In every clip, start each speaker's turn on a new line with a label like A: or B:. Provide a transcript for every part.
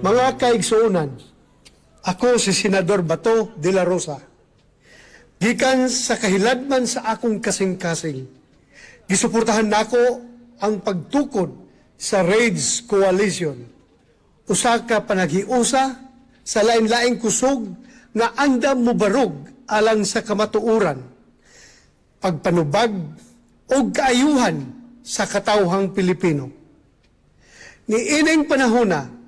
A: Mga kaigsuunan, ako si Senador Bato de la Rosa. Gikan sa kahiladman sa akong kasing-kasing, gisuportahan nako ang pagtukod sa RAIDS Coalition. Usa ka panaghiusa sa lain-laing kusog nga andam mubarog alang sa kamatuoran, pagpanubag o kaayuhan sa katawhang Pilipino. Niining panahona,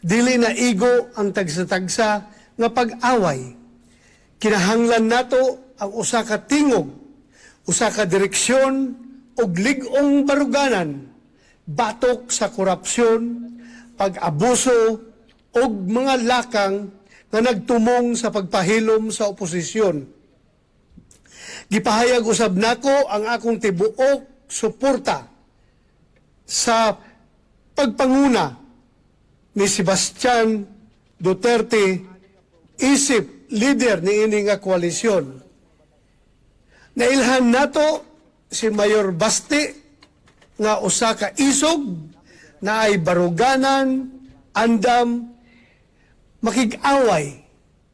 A: dili na igo ang tagsa-tagsa nga pag-away. Kinahanglan nato ang usa ka tingog, usa ka direksyon ug lig-ong baruganan, batok sa korupsyon, pag-abuso ug mga lakang nga nagtumong sa pagpahilom sa oposisyon. Gipahayag usab nako ang akong tibuok suporta sa pagpanguna ni Sebastian Duterte isip leader ni ini nga koalisyon. Nailhan nato si Mayor Basti nga usa ka isog na ay baruganan, andam, makig-away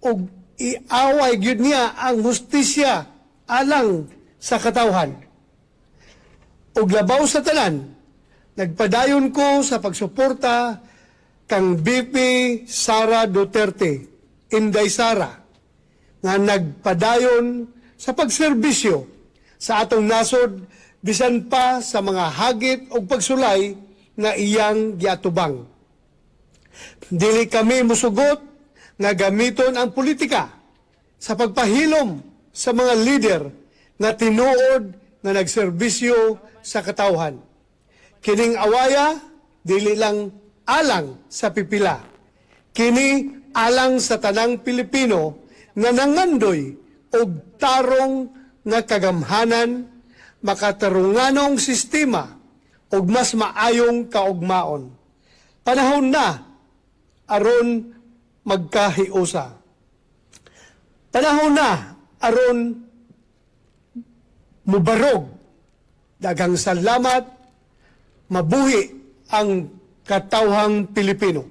A: o iaway gyud niya ang hustisya alang sa katawhan. Og labaw sa tanan, nagpadayon ko sa pagsuporta kang BP Sara Duterte, Inday Sara, nga nagpadayon sa pagserbisyo sa atong nasod bisan pa sa mga hagit o pagsulay nga iyang giatubang. Dili kami musugot nga gamiton ang politika sa pagpahilom sa mga leader nga tinuod nga nagserbisyo sa katawhan. Kining awaya, dili lang alang sa pipila. Kini alang sa tanang Pilipino nga nangandoy og tarong nga kagamhanan, makatarunganong sistema og mas maayong kaugmaon. Panahon na aron magkahiusa. Panahon na aron mubarog. Daghang salamat, mabuhi ang katawhang Pilipino.